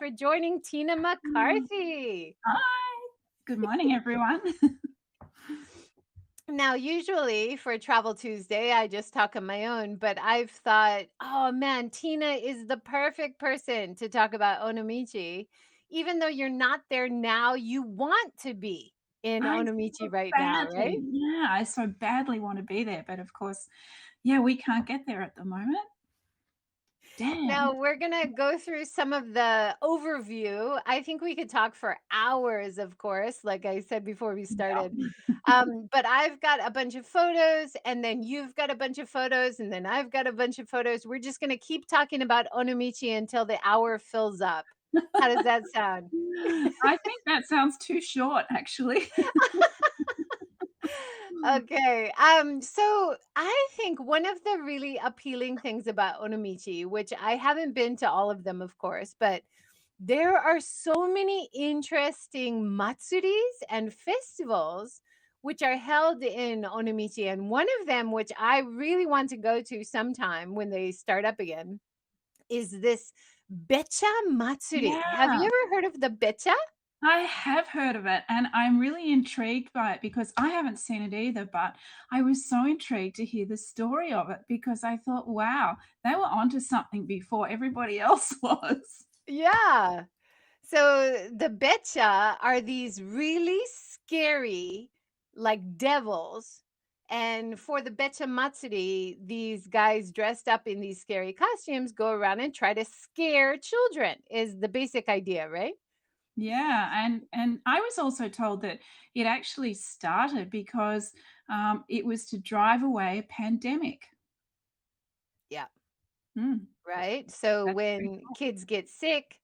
for joining Tina Mm. McCarthy. Hi. Good morning, everyone. Now, usually for Travel Tuesday, I just talk on my own, but I've thought, oh man, Tina is the perfect person to talk about Onomichi. Even though you're not there now, you want to be in I Onomichi so right now, right? badly, yeah, I so badly want to be there, but of course, yeah, we can't get there at the moment. Now Damn. we're gonna go through some of the overview. I think we could talk for hours, of course, like I said before we started. Yeah. But I've got a bunch of photos, and then you've got a bunch of photos, and then I've got a bunch of photos. We're just gonna keep talking about Onomichi until the hour fills up. How does that sound? I think that sounds too short, actually. Okay. So I think one of the really appealing things about Onomichi, which I haven't been to all of them, of course, but there are so many interesting matsuris and festivals which are held in Onomichi. And one of them, which I really want to go to sometime when they start up again, is this Becha Matsuri. Have you Yeah, ever heard of the Becha? I have heard of it, and I'm really intrigued by it because I haven't seen it either, but I was so intrigued to hear the story of it because I thought, wow, they were onto something before everybody else was. Yeah. So the Becha are these really scary, like devils. And for the Becha Matsuri, these guys dressed up in these scary costumes go around and try to scare children, is the basic idea, right? Yeah, and I was also told that it actually started because, it was to drive away a pandemic. Yeah. Mm, Right? So that's pretty when cool. kids get sick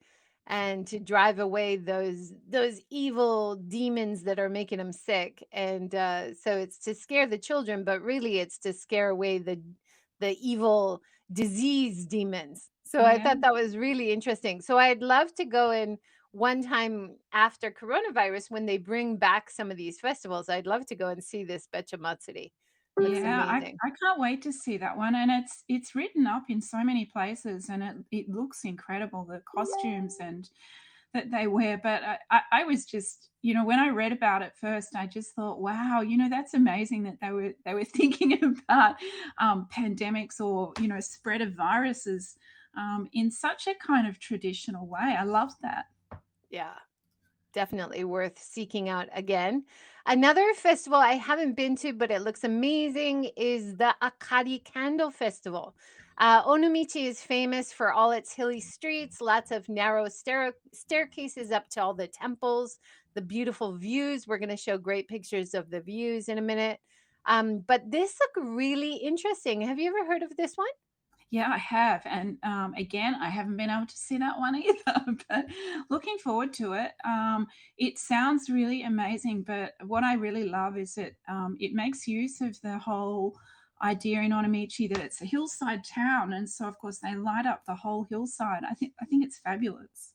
and to drive away those evil demons that are making them sick, and so it's to scare the children, but really it's to scare away the evil disease demons. So I Yeah, thought that was really interesting. So I'd love to go in one time after coronavirus when they bring back some of these festivals. I'd love to go and see this Becha Matsuri. Looks yeah, amazing. I can't wait to see that one, and it's written up in so many places, and it looks incredible, the costumes and that they wear, but I was just when I read about it first, I just thought, "Wow, that's amazing that they were thinking about, pandemics or, spread of viruses, in such a kind of traditional way." I love that. Yeah. Definitely worth seeking out again. Another festival I haven't been to, but it looks amazing, is the Akari Candle Festival. Onomichi is famous for all its hilly streets, lots of narrow staircases up to all the temples, the beautiful views. We're going to show great pictures of the views in a minute. But this looked really interesting. Have you ever heard of this one? Yeah, I have, and, again, I haven't been able to see that one either, but looking forward to it. It sounds really amazing, but what I really love is that, it makes use of the whole idea in Onomichi that it's a hillside town, and so, of course, they light up the whole hillside. I think it's fabulous.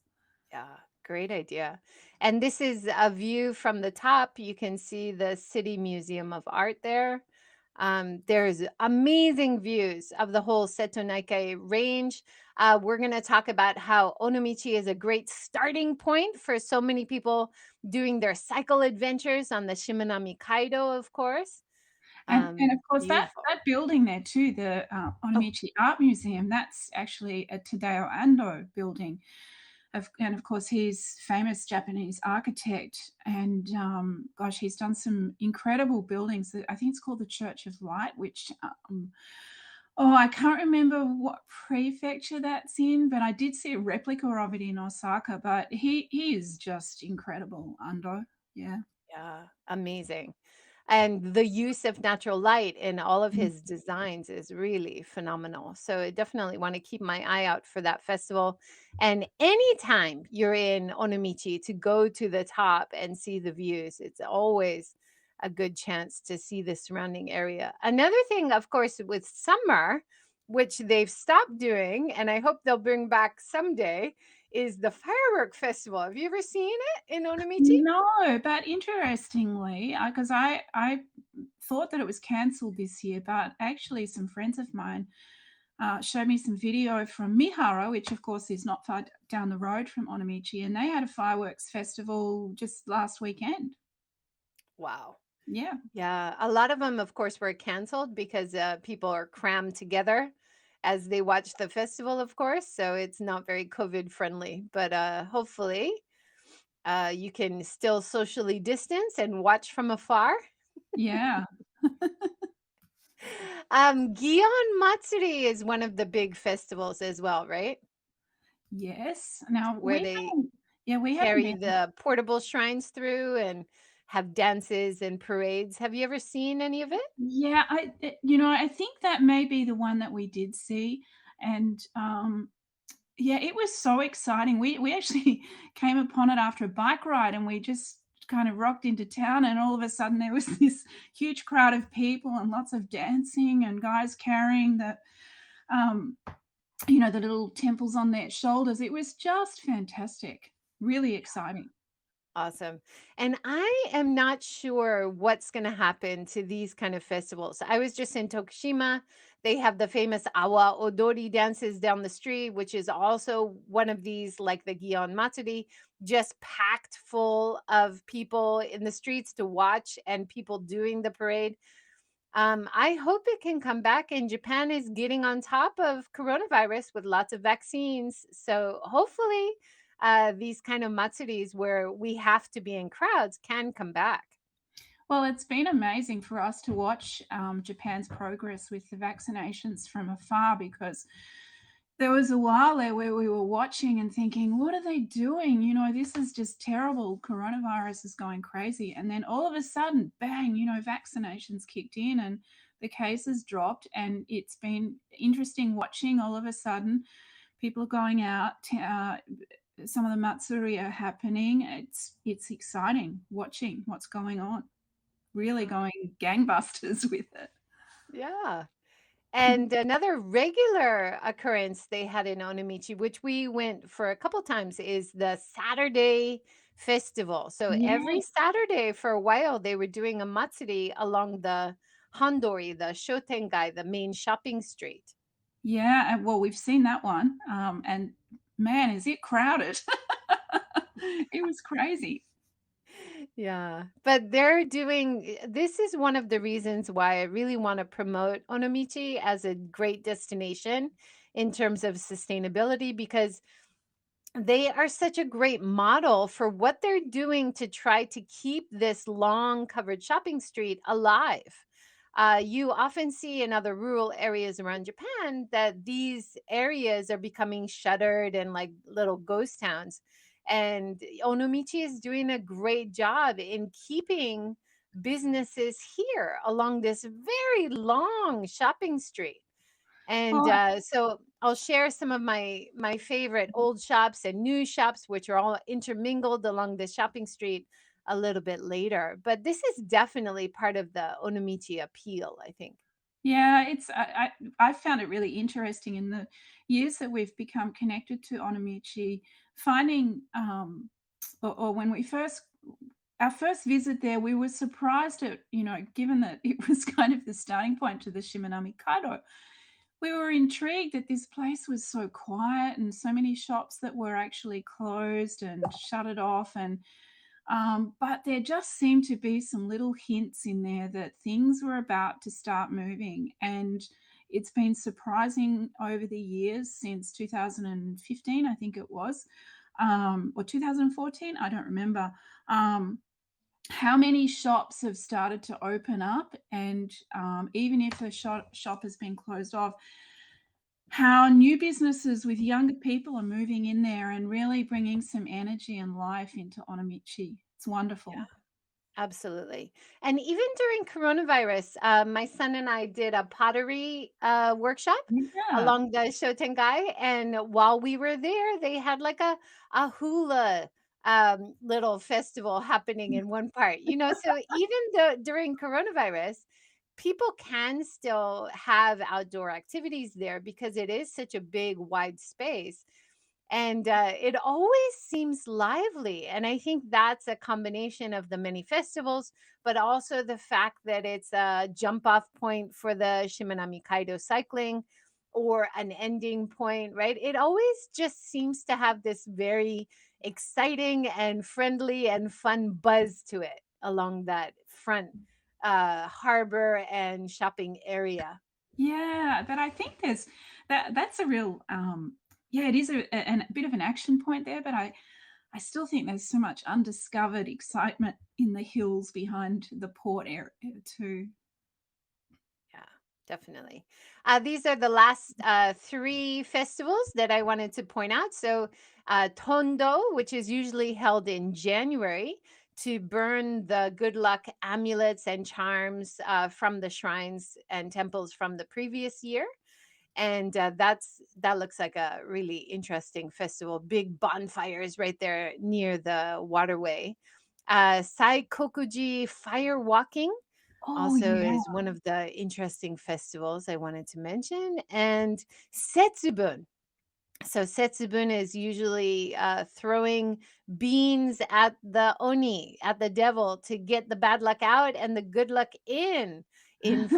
Yeah, great idea. And this is a view from the top. You can see the City Museum of Art there. There's amazing views of the whole Seto Naikai range. We're going to talk about how Onomichi is a great starting point for so many people doing their cycle adventures on the Shimanami Kaido, of course. And of course, that Beautiful. that building there too, the, Oh, Onomichi Art Museum, that's actually a Tadao Ando building. And of course, he's famous Japanese architect, and gosh, he's done some incredible buildings. I think it's called the Church of Light, which oh, I can't remember what prefecture that's in, but I did see a replica of it in Osaka. But he is just incredible, Ando. Yeah. yeah, amazing. And the use of natural light in all of Mm. his designs is really phenomenal. So I definitely want to keep my eye out for that festival. And anytime you're in Onomichi to go to the top and see the views, it's always a good chance to see the surrounding area. Another thing, of course, with summer, which they've stopped doing, and I hope they'll bring back someday, is the firework festival. Have you ever seen it in Onomichi? No, but interestingly, because I thought that it was cancelled this year, but actually some friends of mine showed me some video from Mihara, which of course is not far down the road from Onomichi, and they had a fireworks festival just last weekend. Wow. Yeah. Yeah, a lot of them, of course, were canceled because people are crammed together as they watch the festival, of course. So it's not very COVID friendly. But hopefully, you can still socially distance and watch from afar. Yeah. Gion Matsuri is one of the big festivals as well, right? Yes. Now Where we they haven't we haven't carry been. the portable shrines through and have dances and parades. Have you ever seen any of it? Yeah, I think that may be the one that we did see, and, yeah, it was so exciting. We actually came upon it after a bike ride, and we just kind of rocked into town, and all of a sudden there was this huge crowd of people and lots of dancing and guys carrying um, the little temples on their shoulders. It was just fantastic, really exciting. Awesome. And I am not sure what's going to happen to these kind of festivals. I was just in Tokushima. They have the famous Awa Odori dances down the street, which is also one of these, like the Gion Matsuri, just packed full of people in the streets to watch and people doing the parade. I hope it can come back. And Japan is getting on top of coronavirus with lots of vaccines. So hopefully, these kind of matsuris where we have to be in crowds can come back. Well, it's been amazing for us to watch Japan's progress with the vaccinations from afar, because there was a while there where we were watching and thinking, what are they doing? This is just terrible. Coronavirus is going crazy. And then all of a sudden, bang, vaccinations kicked in and the cases dropped. And it's been interesting watching all of a sudden people are going out. Some of the Matsuri are happening. It's exciting watching what's going on, really going gangbusters with it. Yeah. And another regular occurrence they had in Onomichi, which we went for a couple times, is the Saturday festival. So Yeah, every Saturday for a while, they were doing a matsuri along the Handori, the Shotengai, the main shopping street. yeah. Well, we've seen that one, and man, is it crowded! It was crazy. Yeah, but they're doing this is one of the reasons why I really want to promote Onomichi as a great destination in terms of sustainability, because they are such a great model for what they're doing to try to keep this long covered shopping street alive. You often see in other rural areas around Japan that these areas are becoming shuttered and like little ghost towns. And Onomichi is doing a great job in keeping businesses here along this very long shopping street. And Well, so I'll share some of my favorite old shops and new shops, which are all intermingled along the shopping street a little bit later. But this is definitely part of the Onomichi appeal, I think. yeah, I found it really interesting in the years that we've become connected to Onomichi, finding, or when we first our first visit there, we were surprised at, given that it was kind of the starting point to the Shimanami Kaido, we were intrigued that this place was so quiet and so many shops that were actually closed and shuttered off. But there just seemed to be some little hints in there that things were about to start moving. And it's been surprising over the years since 2015, I think it was, or 2014, I don't remember. Um, how many shops have started to open up, and even if a shop has been closed off, how new businesses with younger people are moving in there and really bringing some energy and life into Onomichi. It's wonderful. Absolutely. And even during coronavirus, my son and I did a pottery workshop Yeah. along the Shotengai. And while we were there, they had like a hula little festival happening in one part. So even though during coronavirus, people can still have outdoor activities there because it is such a big, wide space. And it always seems lively. And I think that's a combination of the many festivals, but also the fact that it's a jump off point for the Shimanami Kaido cycling. or an ending point, right? It always just seems to have this very exciting and friendly and fun buzz to it along that front harbor and shopping area. Yeah, but I think that's a real yeah, it is a bit of an action point there, but I still think there's so much undiscovered excitement in the hills behind the port area too. Yeah, definitely. These are the last three festivals that I wanted to point out. So, Tondo, which is usually held in January to burn the good luck amulets and charms from the shrines and temples from the previous year. And that looks like a really interesting festival. Big bonfires right there near the waterway. Saikokuji fire walking Oh also yeah. is one of the interesting festivals I wanted to mention. And Setsubun. So Setsubun is usually throwing beans at the oni, at the devil, to get the bad luck out and the good luck in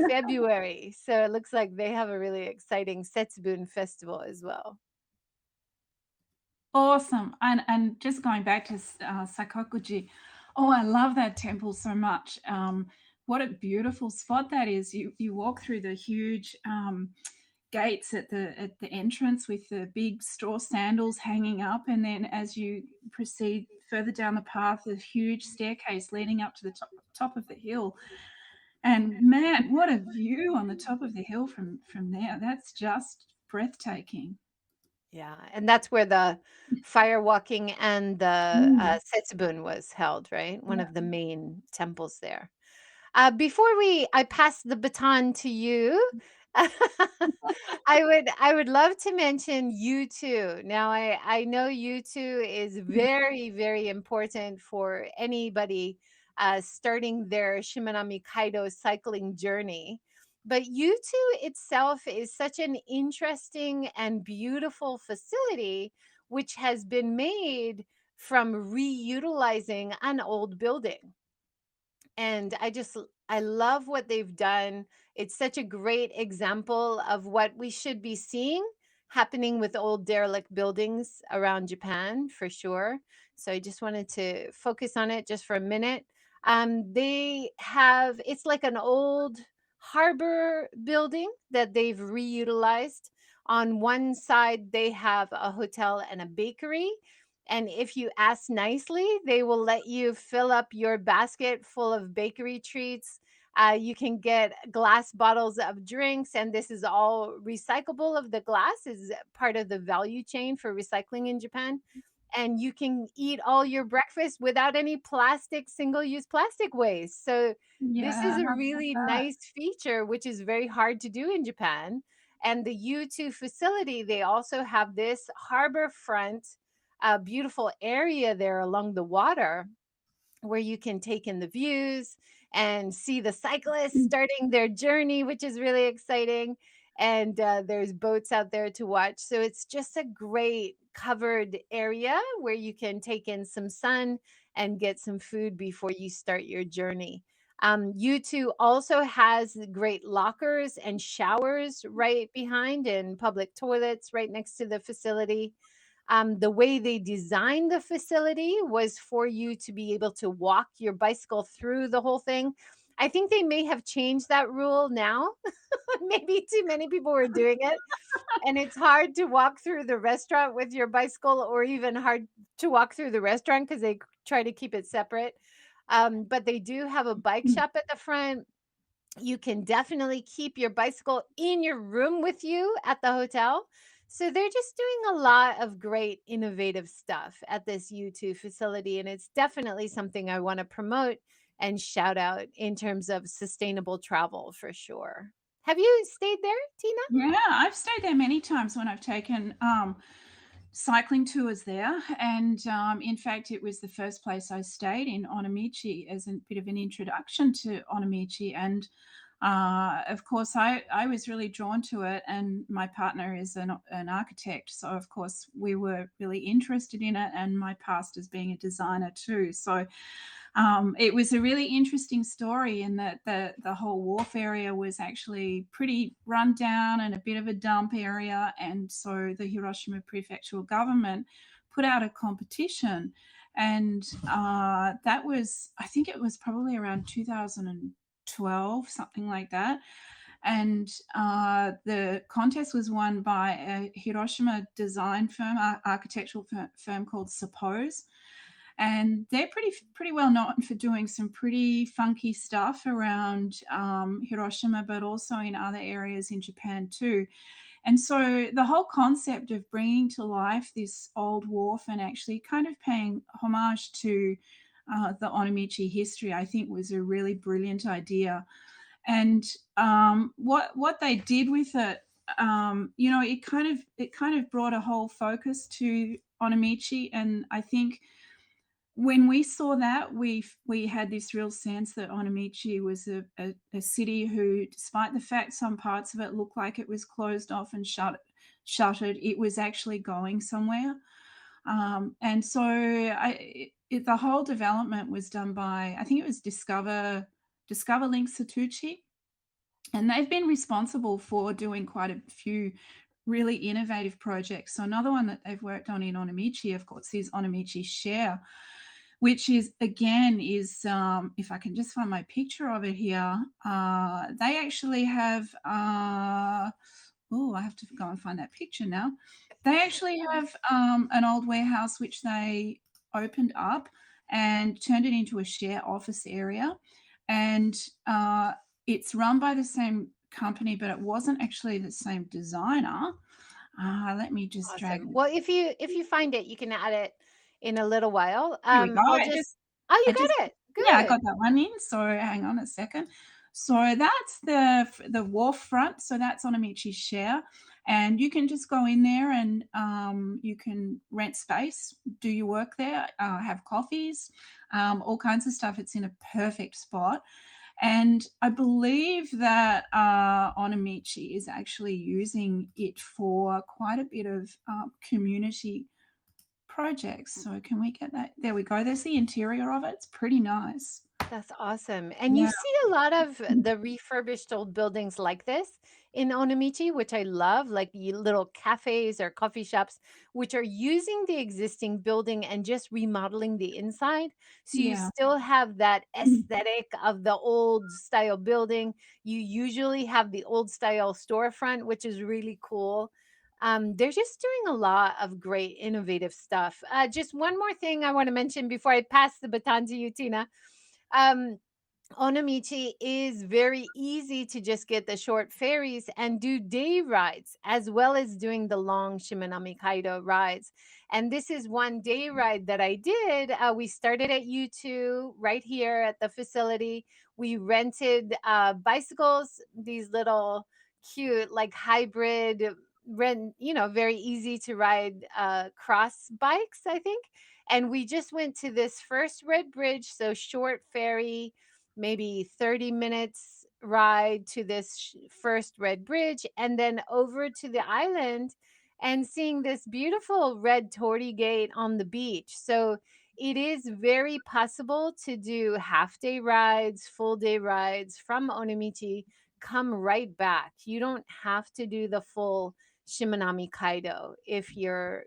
February. So it looks like they have a really exciting Setsubun festival as well. Awesome. And just going back to Sakakuji, oh, I love that temple so much. What a beautiful spot that is. You walk through the huge gates at the entrance with the big straw sandals hanging up, and then as you proceed further down the path, a huge staircase leading up to the top of the hill. And man, what a view on the top of the hill from there. That's just breathtaking. Yeah, and that's where the fire walking and the Mm. Setsubun was held, right? One Yeah. of the main temples there. Before I pass the baton to you, I would love to mention you too. Now I know you too is very very important for anybody starting their Shimanami Kaido cycling journey. But U2 itself is such an interesting and beautiful facility, which has been made from reutilizing an old building. And I love what they've done. It's such a great example of what we should be seeing happening with old derelict buildings around Japan for sure. So I just wanted to focus on it just for a minute. They have it's like an old harbor building that they've reutilized. On one side they have a hotel and a bakery, and if you ask nicely, they will let you fill up your basket full of bakery treats. You can get glass bottles of drinks, and this is all recyclable. Of the glass is part of the value chain for recycling in Japan. And you can eat all your breakfast without any plastic, single use plastic waste. So, this is Yeah, a how about really that? nice feature, which is very hard to do in Japan. And the U2 facility, they also have this harbor front a beautiful area there along the water where you can take in the views and see the cyclists Mm. starting their journey, which is really exciting. And there's boats out there to watch. So it's just a great covered area where you can take in some sun and get some food before you start your journey. U2 also has great lockers and showers right behind and public toilets right next to the facility. The way they designed the facility was for you to be able to walk your bicycle through the whole thing. I think they may have changed that rule now. Maybe too many people were doing it. And it's hard to walk through the restaurant with your bicycle, or even hard to walk through the restaurant because they try to keep it separate. But they do have a bike Mm. shop at the front. You can definitely keep your bicycle in your room with you at the hotel. So they're just doing a lot of great innovative stuff at this U2 facility. And it's definitely something I want to promote and shout out in terms of sustainable travel for sure. Have you stayed there, Tina? Yeah, I've stayed there many times when I've taken cycling tours there. And in fact, it was the first place I stayed in Onomichi as a bit of an introduction to Onomichi. And of course, I was really drawn to it. And my partner is an architect. So, of course, we were really interested in it. And my past as being a designer too. So, It was a really interesting story in that the whole wharf area was actually pretty run down and a bit of a dump area, and so the Hiroshima prefectural government put out a competition, and that was, I think it was probably around 2012, something like that. And the contest was won by a Hiroshima design firm, architectural firm called Suppose, and they're pretty well known for doing some pretty funky stuff around Hiroshima, but also in other areas in Japan too. And so the whole concept of bringing to life this old wharf and actually kind of paying homage to the Onomichi history, I think was a really brilliant idea. And what they did with it, it kind of brought a whole focus to Onomichi, and I think when we saw that, we had this real sense that Onomichi was a city who, despite the fact some parts of it looked like it was closed off and shuttered, it was actually going somewhere. And so the whole development was done by, I think it was Discover Link Satuchi, and they've been responsible for doing quite a few really innovative projects. So another one that they've worked on in Onomichi, of course, is Onomichi Share, which is again is if I can just find my picture of it here, they actually have. Oh, I have to go and find that picture now. They actually have an old warehouse which they opened up and turned it into a share office area, and it's run by the same company, but it wasn't actually the same designer. Let me just drag Awesome. it. Well, if you find it, you can add it in a little while. Here we go. I'll I just just Oh, you I just got it. Yeah, I Good. got that one in, so hang on a second. So that's the wharf front, so that's Onomichi Share, and you can just go in there and, you can rent space, do your work there, have coffees, all kinds of stuff. It's in a perfect spot, and I believe that, Onomichi is actually using it for quite a bit of, community projects. So can we get that? There we go. There's the interior of it. It's pretty nice. That's awesome. And you Yeah. see a lot of the refurbished old buildings like this in Onomichi, which I love, like little cafes or coffee shops, which are using the existing building and just remodeling the inside. So you Yeah. still have that aesthetic of the old style building. You usually have the old style storefront, which is really cool. They're just doing a lot of great innovative stuff. Just one more thing I want to mention before I pass the baton to you, Tina. um, Onomichi is very easy to just get the short ferries and do day rides as well as doing the long Shimanami Kaido rides. And this is one day ride that I did. We started at U2 right here at the facility. We rented bicycles, these little cute, like hybrid, very easy to ride cross bikes, I think. And we just went to this first red bridge, so short ferry, maybe 30 minutes ride to this first red bridge, and then over to the island and seeing this beautiful red torii gate on the beach. So it is very possible to do half day rides, full day rides from Onomichi, come right back. You don't have to do the full Shimanami Kaido if you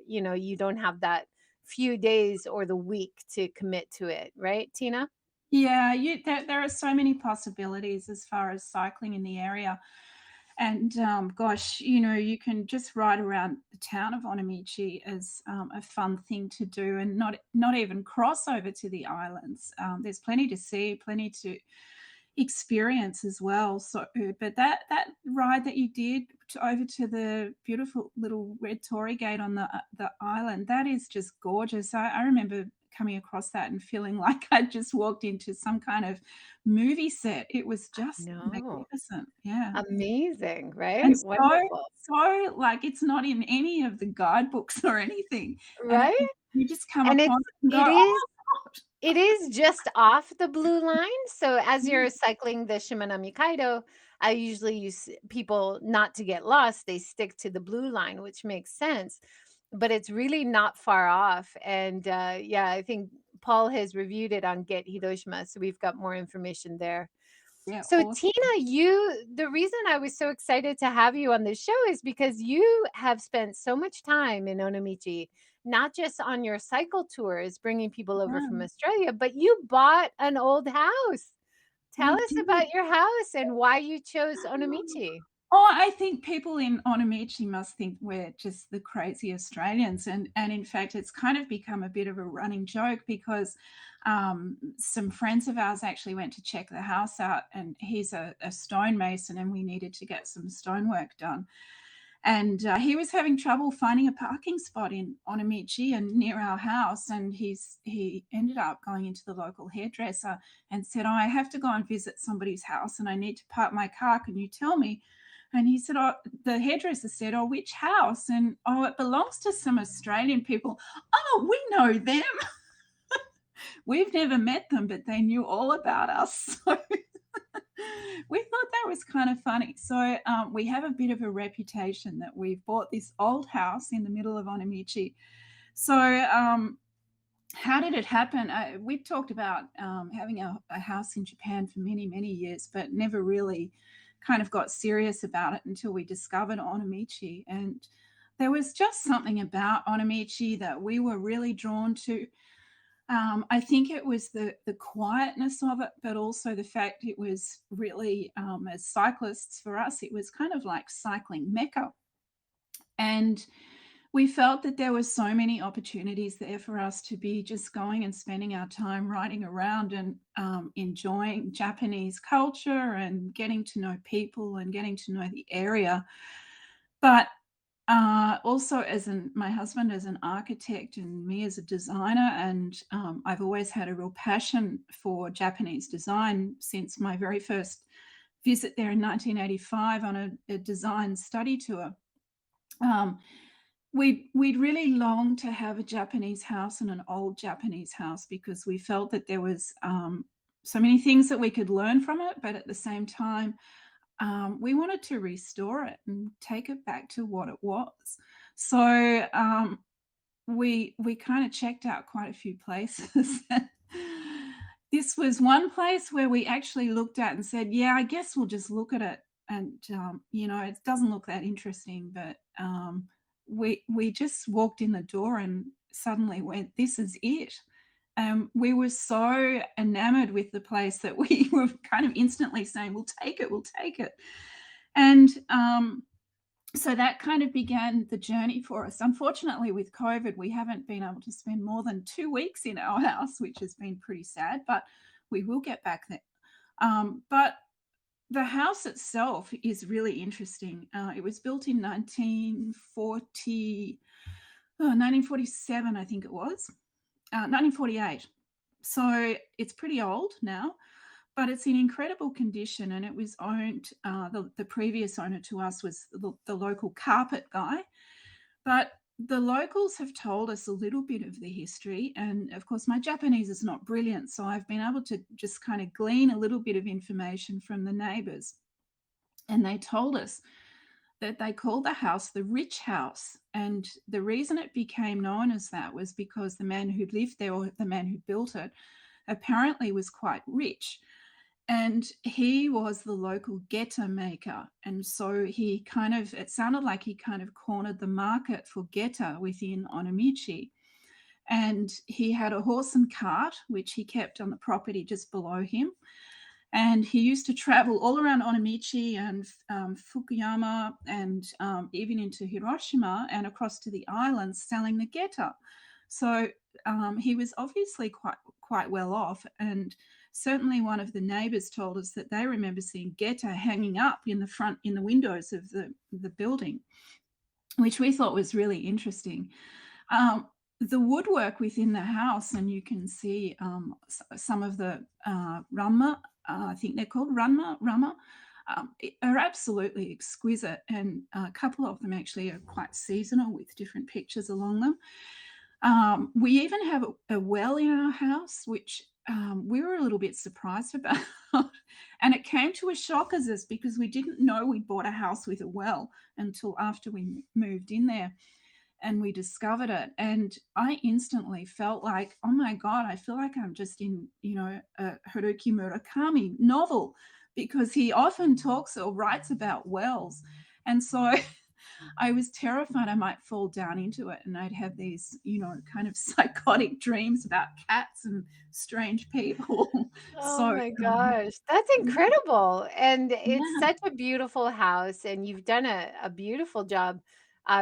don't have that few days or the week to commit to it, right, Tina? Yeah, there are so many possibilities as far as cycling in the area. And gosh, you can just ride around the town of Onomichi as a fun thing to do, and not even cross over to the islands. There's plenty to see, plenty to experience as well. So, but that ride that you did over to the beautiful little red torii gate on the island, that is just gorgeous. I remember coming across that and feeling like I'd just walked into some kind of movie set. It was just No. magnificent. Yeah. Amazing, And right? so Wonderful. so, like, it's not in any of the guidebooks or anything, and Right? you just come And upon it's it and go, it "Oh." is it is just off the blue line. So as Mm. you're cycling the Shimanami Kaido, I usually use people not to get lost. They stick to the blue line, which makes sense. But it's really not far off. And yeah, I think Paul has reviewed it on Get Hiroshima, so we've got more information there. Yeah, So awesome. Tina, the reason I was so excited to have you on the show is because you have spent so much time in Onomichi, not just on your cycle tours bringing people over from Yeah, Australia, but you bought an old house. Tell I us did. about your house and why you chose Onomichi. Oh, I think people in Onomichi must think we're just the crazy Australians, and in fact, it's kind of become a bit of a running joke because some friends of ours actually went to check the house out, and he's a stonemason, and we needed to get some stonework done. And he was having trouble finding a parking spot in Onomichi and near our house, and he ended up going into the local hairdresser and said, "Oh, I have to go and visit somebody's house, and I need to park my car. Can you tell me?" And he said, "Oh," the hairdresser said, "Oh, which house?" And, "Oh, it belongs to some Australian people." "Oh, we know them." We've never met them, but they knew all about us. So we thought that was kind of funny. So we have a bit of a reputation that we've bought this old house in the middle of Onomichi. So how did it happen? We've talked about having a house in Japan for many, many years, but never really kind of got serious about it until we discovered Onomichi. And there was just something about Onomichi that we were really drawn to. I think it was the quietness of it, but also the fact it was really, as cyclists for us, it was kind of like cycling mecca. And we felt that there were so many opportunities there for us to be just going and spending our time riding around and enjoying Japanese culture and getting to know people and getting to know the area. But also, my husband as an architect and me as a designer, and I've always had a real passion for Japanese design since my very first visit there in 1985 on a design study tour. Um, we'd really longed to have a Japanese house and an old Japanese house because we felt that there was so many things that we could learn from it, but at the same time, we wanted to restore it and take it back to what it was. So we kind of checked out quite a few places. This was one place where we actually looked at and said, "Yeah, I guess we'll just look at it." And it doesn't look that interesting, but we just walked in the door and suddenly went, "This is it." We were so enamored with the place that we were kind of instantly saying, "We'll take it, we'll take it." And so that kind of began the journey for us. Unfortunately, with COVID, we haven't been able to spend more than 2 weeks in our house, which has been pretty sad, but we will get back there. But the house itself is really interesting. It was built in 1947, I think it was, 1948. So it's pretty old now, but it's in incredible condition. And it was owned, the previous owner to us was the local carpet guy. But the locals have told us a little bit of the history. And of course, my Japanese is not brilliant. So I've been able to just kind of glean a little bit of information from the neighbors. And they told us that they called the house the rich house. And the reason it became known as that was because the man who lived there, or the man who built it, apparently was quite rich. And he was the local geta maker. And so it sounded like he kind of cornered the market for geta within Onomichi. And he had a horse and cart, which he kept on the property just below him. And he used to travel all around Onomichi and Fukuyama and even into Hiroshima and across to the islands selling the geta. So he was obviously quite well off. And certainly one of the neighbors told us that they remember seeing geta hanging up in the windows of the building, which we thought was really interesting. The woodwork within the house, and you can see some of the ranma, I think they're called rama, are absolutely exquisite, and a couple of them actually are quite seasonal with different pictures along them. We even have a well in our house, which we were a little bit surprised about. And it came to a shock as us because we didn't know we bought a house with a well until after we moved in there. and we discovered it. And I instantly felt like, oh my God, I feel like I'm just in, a Haruki Murakami novel, because he often talks or writes about wells. And so I was terrified I might fall down into it and I'd have these, kind of psychotic dreams about cats and strange people. Oh So, my gosh, that's yeah, incredible. And it's yeah, such a beautiful house, and you've done a beautiful job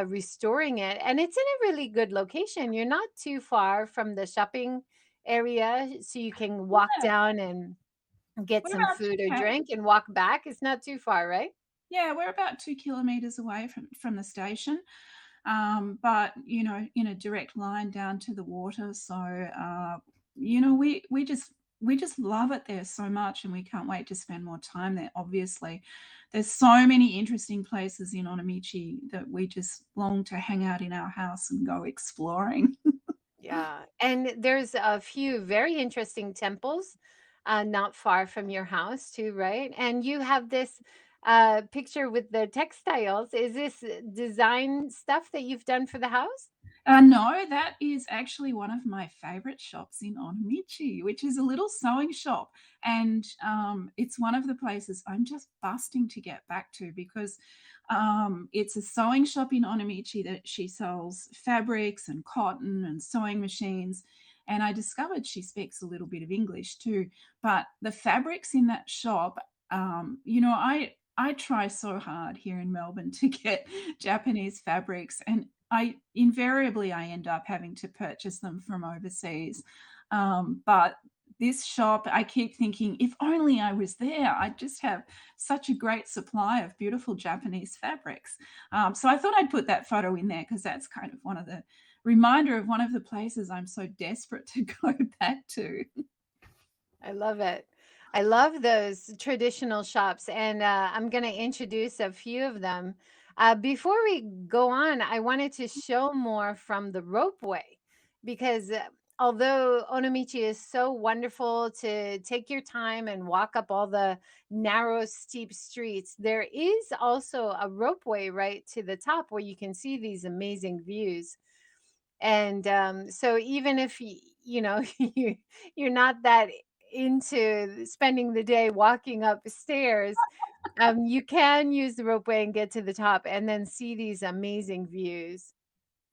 restoring it. And it's in a really good location. You're not too far from the shopping area, so you can walk yeah. down and get We're some about food or 2K. drink and walk back. It's not too far, right? Yeah, we're about 2 kilometers away from the station. But in a direct line down to the water. So we just love it there so much, and we can't wait to spend more time there. Obviously, there's so many interesting places in Onomichi that we just long to hang out in our house and go exploring. Yeah, and there's a few very interesting temples not far from your house too, right? And you have this picture with the textiles. Is this design stuff that you've done for the house? No, that is actually one of my favorite shops in Onomichi, which is a little sewing shop. And it's one of the places I'm just busting to get back to, because it's a sewing shop in Onomichi that she sells fabrics and cotton and sewing machines. And I discovered she speaks a little bit of English too. But the fabrics in that shop, I try so hard here in Melbourne to get Japanese fabrics, and I end up having to purchase them from overseas. But this shop, I keep thinking, if only I was there, I'd just have such a great supply of beautiful Japanese fabrics. So I thought I'd put that photo in there, because that's kind of one of the reminder of one of the places I'm so desperate to go back to. I love it. I love those traditional shops, and I'm going to introduce a few of them. Before we go on, I wanted to show more from the Ropeway because although Onomichi is so wonderful to take your time and walk up all the narrow, steep streets, there is also a ropeway right to the top where you can see these amazing views. And so even if you're not that into spending the day walking up stairs, you can use the ropeway and get to the top and then see these amazing views.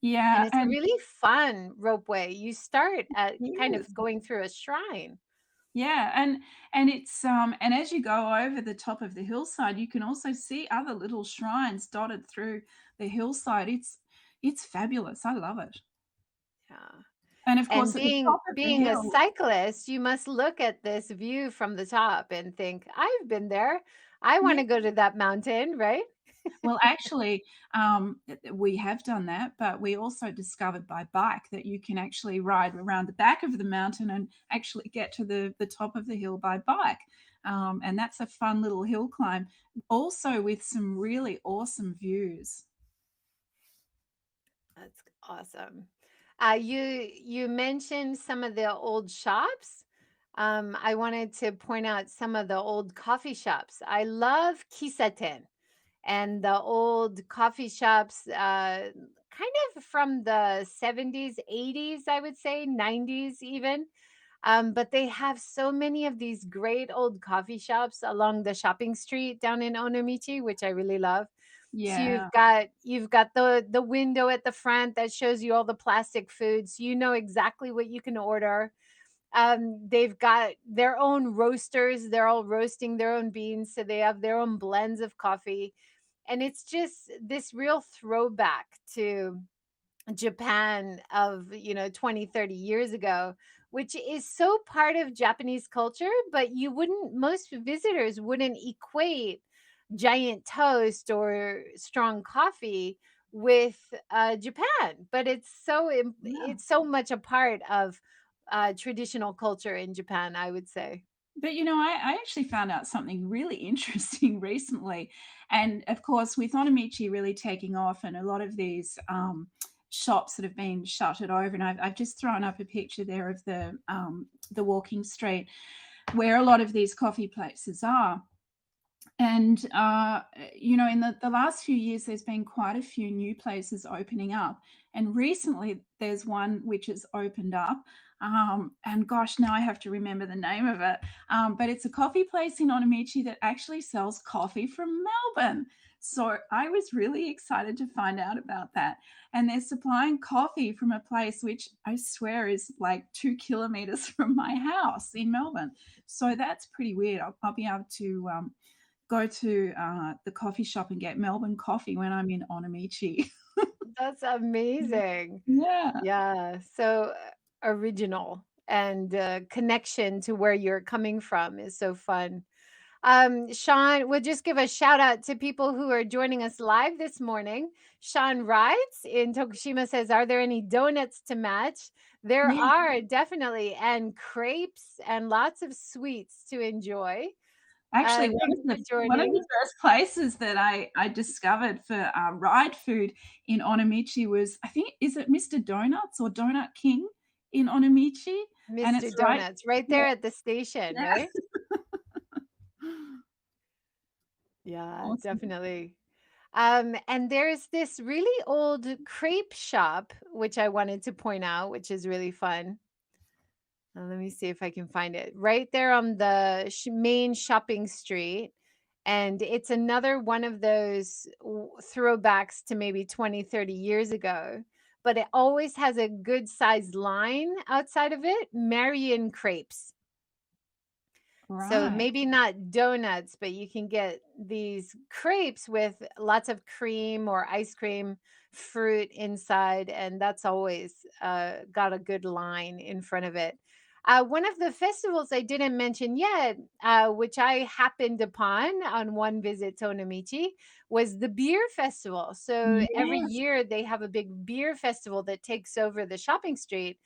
And Yeah, it's a and really fun ropeway. You start at kind yes. of going through a shrine. Yeah, and it's and as you go over the top of the hillside, you can also see other little shrines dotted through the hillside. It's fabulous. I love it. Yeah. And of And course, at the being top of the being a hill, cyclist, you must look at this view from the top and think, I've been there. I want yeah. to go to that mountain, right? Well, actually, we have done that, but we also discovered by bike that you can actually ride around the back of the mountain and actually get to the top of the hill by bike. And that's a fun little hill climb, also with some really awesome views. That's awesome. You mentioned some of the old shops. I wanted to point out some of the old coffee shops. I love Kisaten and the old coffee shops, kind of from the 70s, 80s, I would say, 90s even. But they have so many of these great old coffee shops along the shopping street down in Onomichi, which I really love. So Yeah. you've got the window at the front that shows you all the plastic foods. You know exactly what you can order. They've got their own roasters. They're all roasting their own beans, so they have their own blends of coffee. And it's just this real throwback to Japan of, 20, 30 years ago, which is so part of Japanese culture, but most visitors wouldn't equate giant toast or strong coffee with Japan, but it's so much a part of traditional culture in Japan, I would say. But I actually found out something really interesting recently. And of course, with Onomichi really taking off and a lot of these shops that have been shuttered over, and I've just thrown up a picture there of the walking street where a lot of these coffee places are. And, in the last few years, there's been quite a few new places opening up. And recently, there's one which has opened up. And gosh, now I have to remember the name of it. But it's a coffee place in Onomichi that actually sells coffee from Melbourne. So I was really excited to find out about that. And they're supplying coffee from a place which I swear is like 2 kilometers from my house in Melbourne. So that's pretty weird. I'll be able to go to the coffee shop and get Melbourne coffee when I'm in Onomichi. That's amazing. Yeah. Yeah, so original and connection to where you're coming from is so fun. Sean, we'll just give a shout out to people who are joining us live this morning. Sean writes in Tokushima says, "Are there any donuts to match?" There Yeah. are definitely, and crepes and lots of sweets to enjoy. Actually, Thanks for one of joining. the first places that I discovered for, ride food in Onomichi was, I think, is it Mr. Donuts or Donut King in Onomichi? And Mr. it's right. Donuts right Yeah, there at the station, yeah. right? Yeah, Awesome. definitely. And there's this really old crepe shop, which I wanted to point out, which is really fun. Let me see if I can find it. Right there on the main shopping street. And it's another one of those throwbacks to maybe 20, 30 years ago. But it always has a good sized line outside of it, Marion crepes. So Right. maybe not donuts, but you can get these crepes with lots of cream or ice cream, fruit inside, and that's always got a good line in front of it. One of the festivals I didn't mention yet, which I happened upon on one visit to Onomichi, was the beer festival. So every Yes. year they have a big beer festival that takes over the shopping street,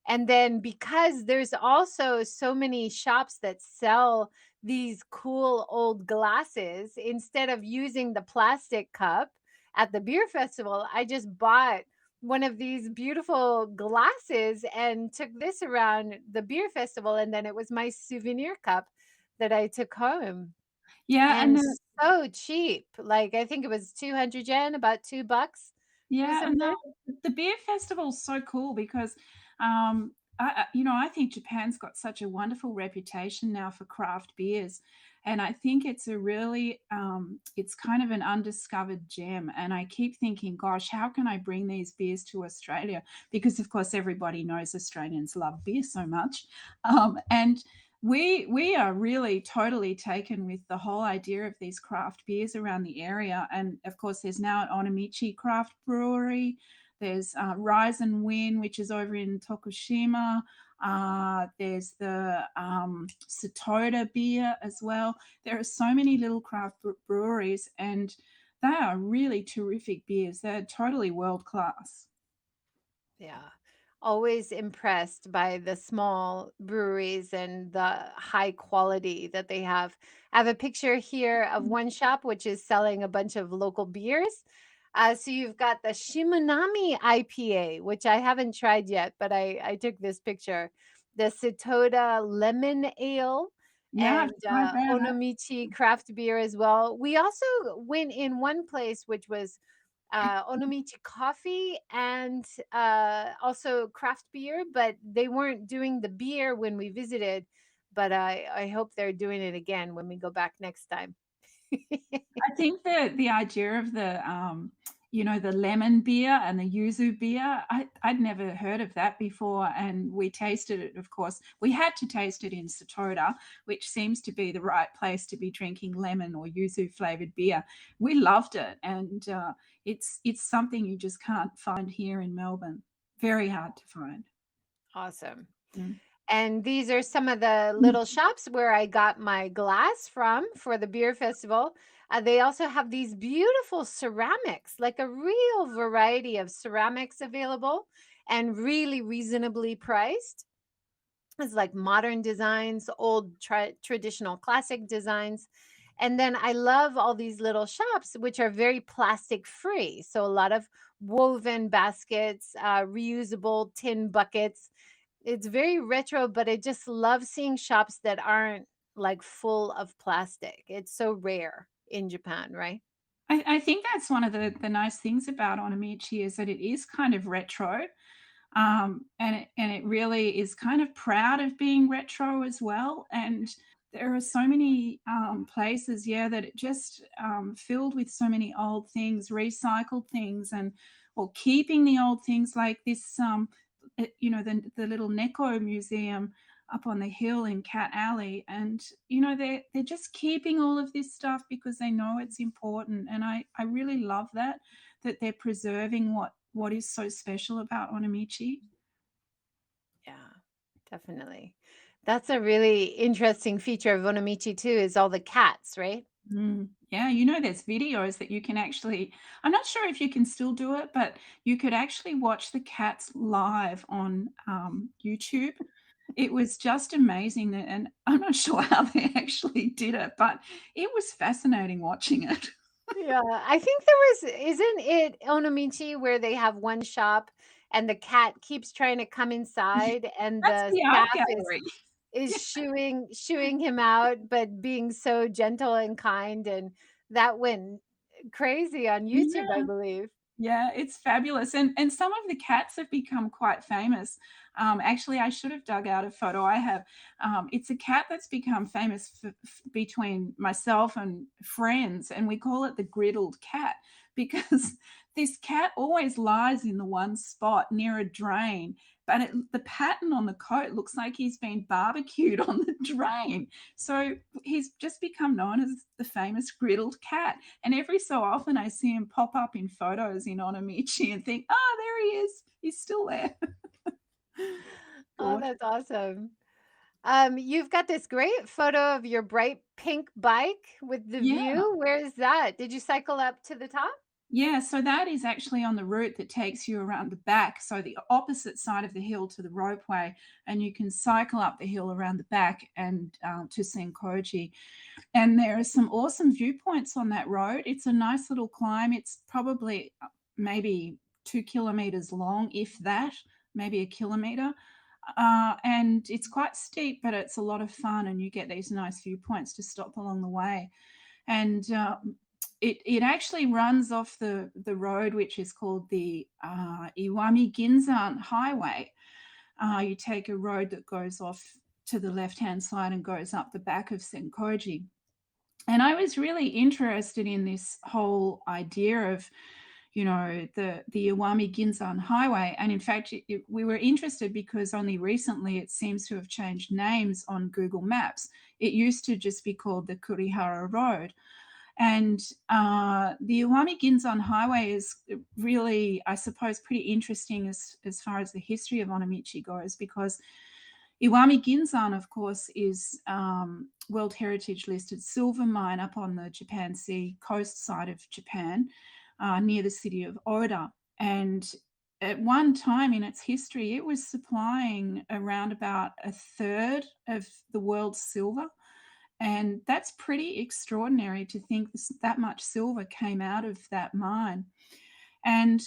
and then because there's also so many shops that sell these cool old glasses, instead of using the plastic cup at the beer festival, I just bought one of these beautiful glasses and took this around the beer festival. And then it was my souvenir cup that I took home. Yeah, and And so cheap. Like I think it was 200 yen, about $2 or yeah, and something. the beer festival's so cool because, I think Japan's got such a wonderful reputation now for craft beers, and I think it's a really, it's kind of an undiscovered gem, and I keep thinking, "Gosh, how can I bring these beers to Australia?" Because, of course, everybody knows Australians love beer so much, and we are really totally taken with the whole idea of these craft beers around the area. And of course, there's now an Onomichi craft brewery. There's Rise and Win, which is over in Tokushima. There's the Satoda beer as well. There are so many little craft breweries, and they are really terrific beers. They're totally world class. Yeah. Always impressed by the small breweries and the high quality that they have. I have a picture here of one shop which is selling a bunch of local beers. So you've got the Shimanami IPA, which I haven't tried yet, but I took this picture. The Sitoda Lemon Ale Yeah, I've and tried that. Onomichi craft beer as well. We also went in one place which was Onomichi coffee and also craft beer, but they weren't doing the beer when we visited. But I hope they're doing it again when we go back next time. I think the idea of the lemon beer and the yuzu beer, I'd never heard of that before, and we tasted it, of course. We had to taste it in Satoda, which seems to be the right place to be drinking lemon or yuzu flavored beer. We loved it, and it's something you just can't find here in Melbourne. Very hard to find. Awesome. Mm. And these are some of the little shops where I got my glass from for the beer festival. They also have these beautiful ceramics, like a real variety of ceramics available and really reasonably priced. It's like modern designs, old traditional classic designs. And then I love all these little shops, which are very plastic free. So a lot of woven baskets, reusable tin buckets. It's very retro, but I just love seeing shops that aren't like full of plastic. It's so rare in Japan, right? I think that's one of the nice things about Onomichi is that it is kind of retro. And it really is kind of proud of being retro as well. And there are so many places, yeah, that it just filled with so many old things, recycled things, and or keeping the old things like this. The little Neko museum up on the hill in Cat Alley, and they're just keeping all of this stuff because they know it's important, and I really love that they're preserving what is so special about Onomichi. Yeah, definitely. That's a really interesting feature of Onomichi too, is all the cats, right? Yeah, there's videos that you can actually I'm not sure if you can still do it, but you could actually watch the cats live on, YouTube. It was just amazing that and I'm not sure how they actually did it, but it was fascinating watching it. Yeah, I think there was, isn't it Onomichi where they have one shop and the cat keeps trying to come inside and That's the the art staff is gallery. is shooing him out, but being so gentle and kind, and that went crazy on YouTube, I Yeah. believe. Yeah, it's fabulous, and some of the cats have become quite famous. Actually, I should have dug out a photo I have. It's a cat that's become famous between myself and friends, and we call it the griddled cat because this cat always lies in the one spot near a drain, but the pattern on the coat looks like he's been barbecued on the drain. So he's just become known as the famous griddled cat. And every so often, I see him pop up in photos in Onomichi and think, "Ah, there he is. He's still there." Oh, Gorgeous. that's awesome. You've got this great photo of your bright pink bike with the Yeah. view. Where is that? Did you cycle up to the top? Yeah, so that is actually on the route that takes you around the back, so the opposite side of the hill to the Ropeway, and you can cycle up the hill around the back and to Senkoji. And there are some awesome viewpoints on that road. It's a nice little climb. It's probably maybe 2 kilometers long, if that, maybe a kilometer. And it's quite steep, but it's a lot of fun, and you get these nice viewpoints to stop along the way. And it actually runs off the road, which is called the Uwami Ginza Highway. You take a road that goes off to the left hand side and goes up the back of Senkoji. And I was really interested in this whole idea of, the Iwami Ginzan Highway. And in fact, we were interested because only recently it seems to have changed names on Google Maps. It used to just be called the Kurihara Road. And the Iwami Ginzan Highway is really, I suppose, pretty interesting as far as the history of Onomichi goes, because Iwami Ginzan, of course, is World Heritage listed silver mine up on the Japan Sea coast side of Japan, near the city of Oda. And at one time in its history, it was supplying around about a third of the world's silver. And that's pretty extraordinary to think that much silver came out of that mine. And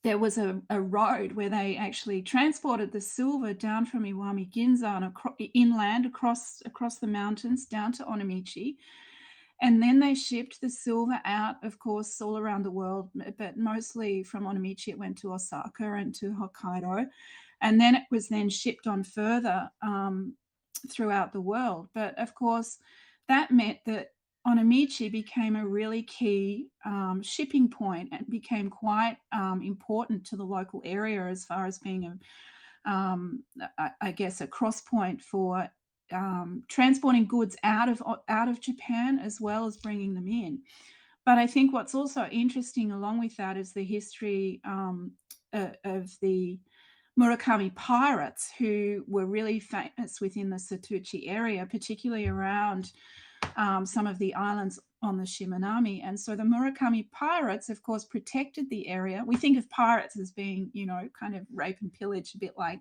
there was a road where they actually transported the silver down from Iwami Ginza and inland across the mountains down to Onomichi. And then they shipped the silver out, of course, all around the world, but mostly from Onomichi, it went to Osaka and to Hokkaido. And then it was then shipped on further throughout the world. But of course, that meant that Onomichi became a really key shipping point and became quite important to the local area as far as being I guess, a cross point for transporting goods out of Japan as well as bringing them in. But I think what's also interesting along with that is the history of the Murakami pirates, who were really famous within the Satuchi area, particularly around some of the islands on the Shimanami. And so the Murakami pirates, of course, protected the area. We think of pirates as being, kind of rape and pillage, a bit like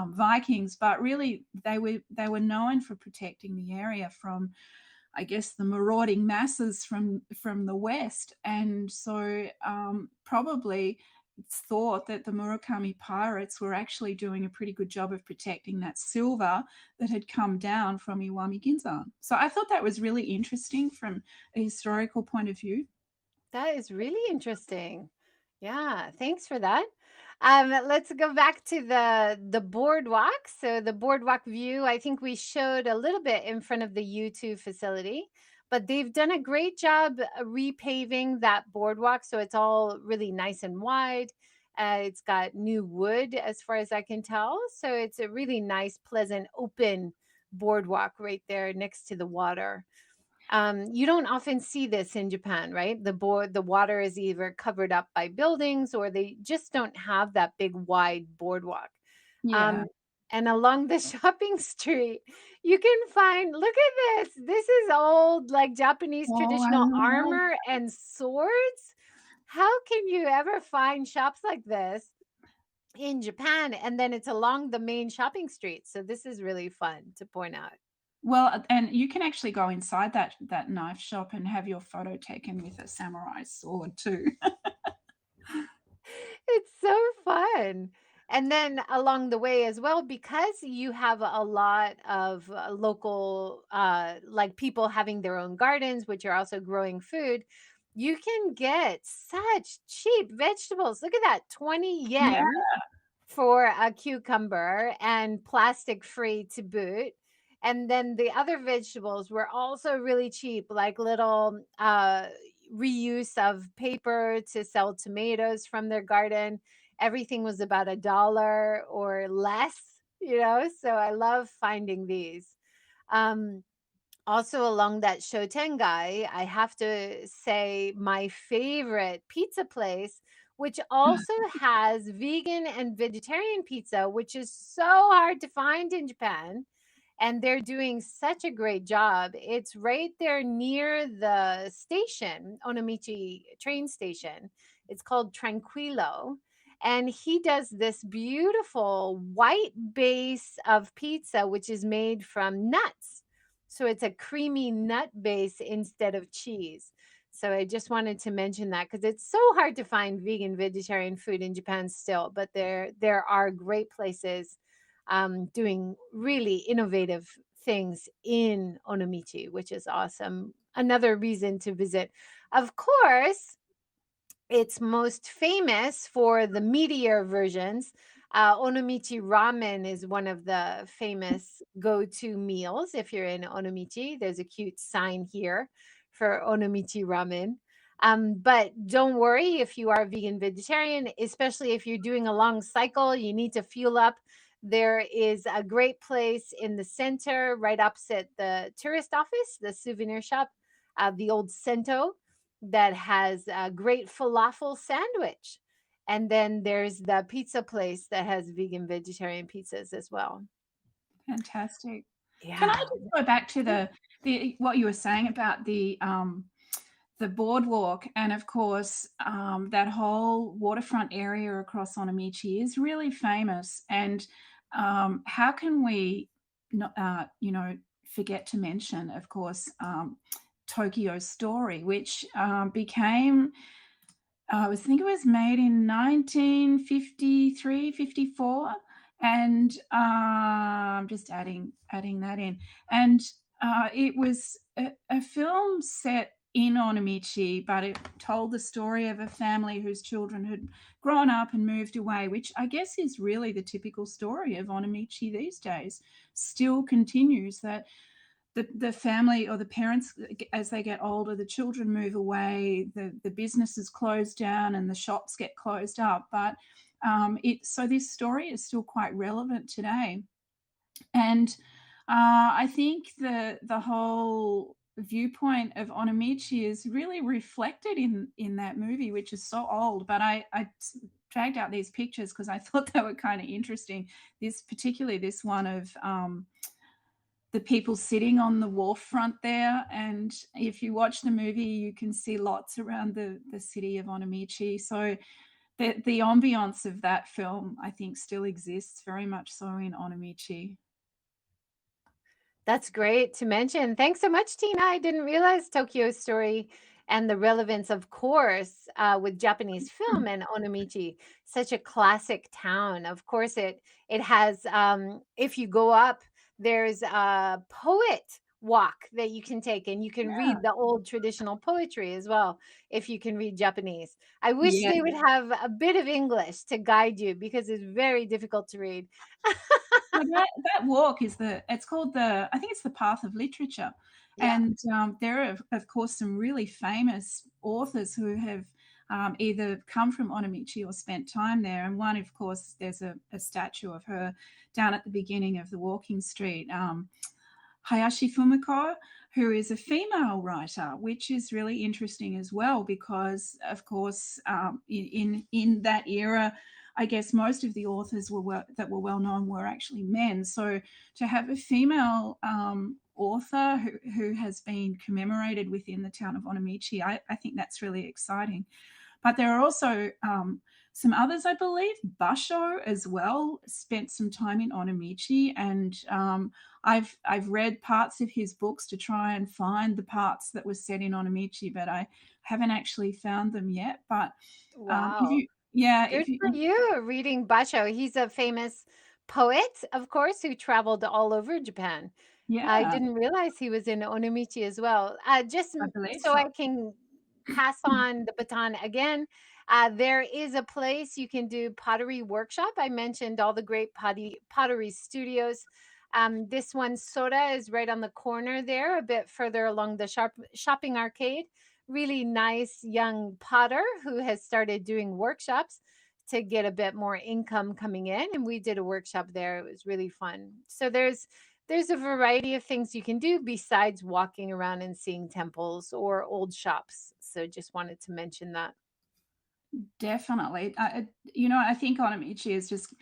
Vikings, but really they were known for protecting the area from, I guess, the marauding masses from the west. And so probably thought that the Murakami pirates were actually doing a pretty good job of protecting that silver that had come down from Iwami Ginza. So I thought that was really interesting from a historical point of view. That is really interesting. Yeah, thanks for that. Let's go back to the boardwalk. So the boardwalk view, I think we showed a little bit in front of the U2 facility, but they've done a great job repaving that boardwalk, so it's all really nice and wide. It's got new wood, as far as I can tell, so it's a really nice, pleasant, open boardwalk right there next to the water. You don't often see this in Japan, right? The water is either covered up by buildings or they just don't have that big wide boardwalk. Yeah. Um, and along the shopping street, you can find, look at this. This is old, like Japanese Oh, I traditional love. armor and swords. How can you ever find shops like this in Japan? And then it's along the main shopping street. So this is really fun to point out. Well, and you can actually go inside that knife shop and have your photo taken with a samurai sword too. It's so fun. And then along the way as well, because you have a lot of local, like people having their own gardens, which are also growing food, you can get such cheap vegetables. Look at that, 20 Yeah. yen for a cucumber and plastic free to boot. And then the other vegetables were also really cheap, like little reuse of paper to sell tomatoes from their garden. Everything was about $1 or less. So I love finding these. Um, Also along that Shotengai, I have to say my favorite pizza place, which also has vegan and vegetarian pizza, which is so hard to find in Japan. And they're doing such a great job. It's right there near the station, Onomichi train station. It's called Tranquillo. And he does this beautiful white base of pizza, which is made from nuts. So it's a creamy nut base instead of cheese. So I just wanted to mention that because it's so hard to find vegan vegetarian food in Japan still, but there are great places doing really innovative things in Onomichi, which is awesome. Another reason to visit. Of course, it's most famous for the meteor versions. Onomichi ramen is one of the famous go-to meals. If you're in Onomichi, there's a cute sign here for Onomichi ramen. But don't worry if you are vegan vegetarian, especially if you're doing a long cycle, you need to fuel up. There is a great place in the center, right opposite the tourist office, the souvenir shop, the old Sento that has a great falafel sandwich. And then there's the pizza place that has vegan vegetarian pizzas as well. Fantastic. Can I Yeah. just go back to the what you were saying about the boardwalk, and of course, that whole waterfront area across Onomichi is really famous, and, how can we not, forget to mention, of course, Tokyo Story, which, became I think it was made in 1953, 54, and I'm just adding that in. And it was a film set in Onomichi, but it told the story of a family whose children had grown up and moved away, which I guess is really the typical story of Onomichi these days. Still continues that the family or the parents, as they get older, the children move away, the businesses close down and the shops get closed up, but so this story is still quite relevant today. And I think the whole viewpoint of Onomichi is really reflected in that movie, which is so old, but I dragged out these pictures because I thought they were kind of interesting. Particularly this one of the people sitting on the wharf front there. And if you watch the movie, you can see lots around the city of Onomichi. So the ambiance of that film, I think, still exists very much so in Onomichi. That's great to mention. Thanks so much, Tina. I didn't realize Tokyo Story and the relevance, of course, with Japanese film and Onomichi, such a classic town. Of course, it has. If you go up, there's a poet walk that you can take, and you can Yeah. read the old traditional poetry as well if you can read Japanese. I wish Yeah. they would have a bit of English to guide you because it's very difficult to read. Well, that walk is it's called I think it's the Path of Literature, Yeah. and there are of course some really famous authors who have either come from Onomichi or spent time there. And one, of course, there's a statue of her down at the beginning of the walking street. Hayashi Fumiko, who is a female writer, which is really interesting as well, because of course, in that era, I guess most of the authors that were well known were actually men. So to have a female author who has been commemorated within the town of Onomichi, I think that's really exciting. But there are also some others, I believe. Basho as well spent some time in Onomichi, and I've read parts of his books to try and find the parts that were set in Onomichi, but I haven't actually found them yet. But if Wow. you, yeah, Good if you, for you reading Basho. He's a famous poet, of course, who traveled all over Japan. I yeah, didn't realize he was in Onomichi as well. I believe So so. I can pass on the baton again. There is a place you can do pottery workshop. I mentioned all the great pottery studios. This one, Soda, is right on the corner there, a bit further along the shopping arcade. Really nice young potter who has started doing workshops to get a bit more income coming in. And we did a workshop there. It was really fun. So there's a variety of things you can do besides walking around and seeing temples or old shops. So just wanted to mention that. Definitely. I think Onomichi is just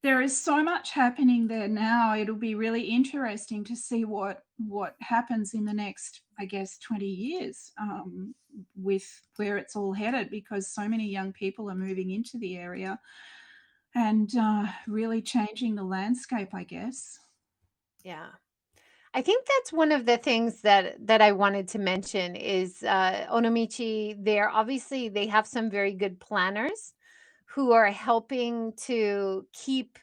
there is so much happening there now. It'll be really interesting to see what happens in the next, I guess, 20 years with where it's all headed, because so many young people are moving into the area and really changing the landscape, I guess. Yeah. I think that's one of the things that I wanted to mention is Onomichi. There, obviously, they have some very good planners who are helping to keep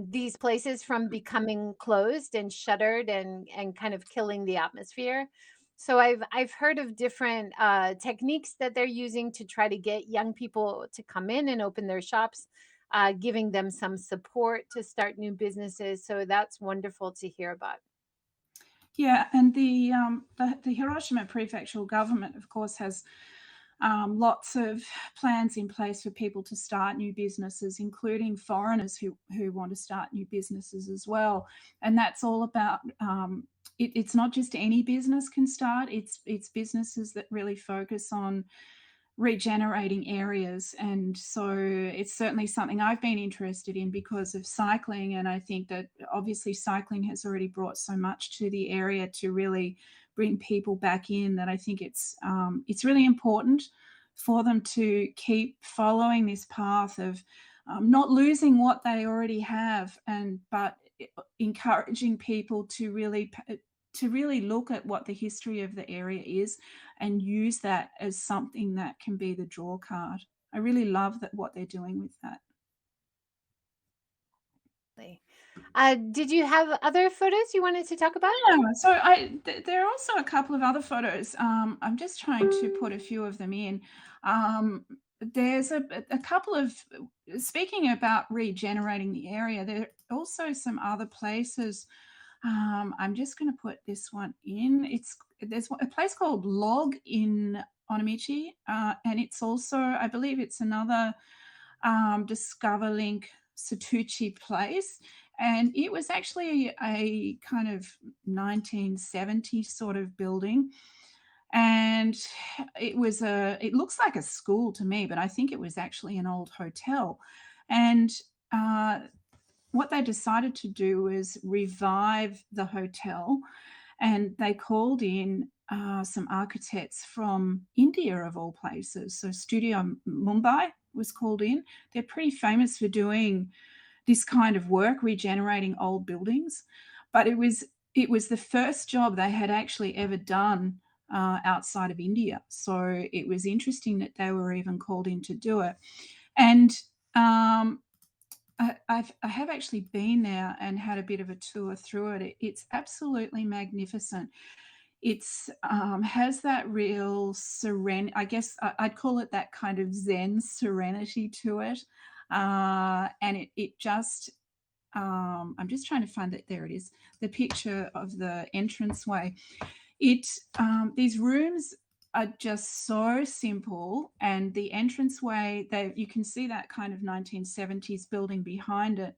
these places from becoming closed and shuttered and kind of killing the atmosphere. So I've heard of different techniques that they're using to try to get young people to come in and open their shops, giving them some support to start new businesses. So that's wonderful to hear about. Yeah, and the Hiroshima prefectural government, of course, has lots of plans in place for people to start new businesses, including foreigners who want to start new businesses as well. And that's all about. It's not just any business can start. It's businesses that really focus on regenerating areas. And so it's certainly something I've been interested in because of cycling. And I think that obviously cycling has already brought so much to the area to really bring people back in, that I think it's really important for them to keep following this path of not losing what they already have, and but encouraging people to really look at what the history of the area is and use that as something that can be the draw card. I really love that what they're doing with that. Did you have other photos you wanted to talk about? Yeah, so there are also a couple of other photos. I'm just trying to put a few of them in. There's a couple of speaking about regenerating the area. There are also some other places. I'm just going to put this one in. There's a place called Log in Onomichi, and it's also, I believe, it's another Discover Link Satuchi place. And it was actually a kind of 1970s sort of building. And it looks like a school to me, but I think it was actually an old hotel. And uh, what they decided to do was revive the hotel, and they called in some architects from India, of all places. So Studio Mumbai was called in. They're pretty famous for doing this kind of work, regenerating old buildings. But it was the first job they had actually ever done outside of India. So it was interesting that they were even called in to do it. And um, I have actually been there and had a bit of a tour through it. It's absolutely magnificent. It's has that real I guess I'd call it that kind of Zen serenity to it, and it just I'm just trying to find it. There it is, the picture of the entranceway. It These rooms are just so simple, and the entranceway, you can see that kind of 1970s building behind it,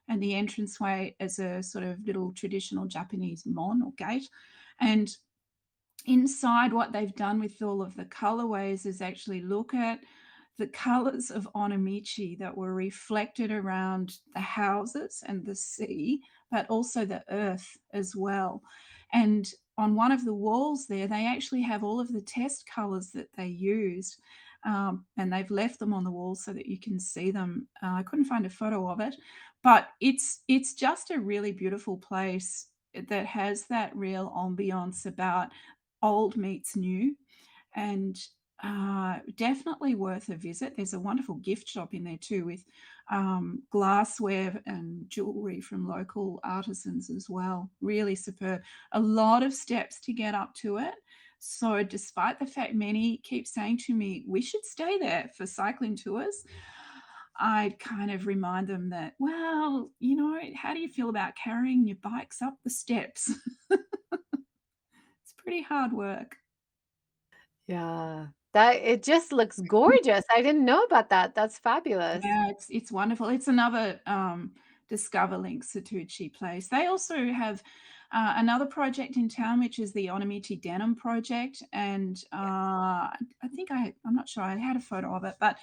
and the entranceway is a sort of little traditional Japanese mon or gate, and inside, what they've done with all of the colorways is actually look at the colors of Onomichi that were reflected around the houses and the sea, but also the earth as well. And on one of the walls there, they actually have all of the test colors that they used. And they've left them on the wall so that you can see them. I couldn't find a photo of it, but it's just a really beautiful place that has that real ambiance about old meets new, and definitely worth a visit. There's a wonderful gift shop in there too, with glassware and jewelry from local artisans as well. Really superb. A lot of steps to get up to it. So, despite the fact many keep saying to me, we should stay there for cycling tours, I kind of remind them that, well, how do you feel about carrying your bikes up the steps? It's pretty hard work. Yeah. That it just looks gorgeous. I didn't know about that. That's fabulous. Yeah, it's wonderful. It's another Discover Link Satuchi place. They also have another project in town, which is the Onomichi Denim project, and I think I'm not sure. I had a photo of it, but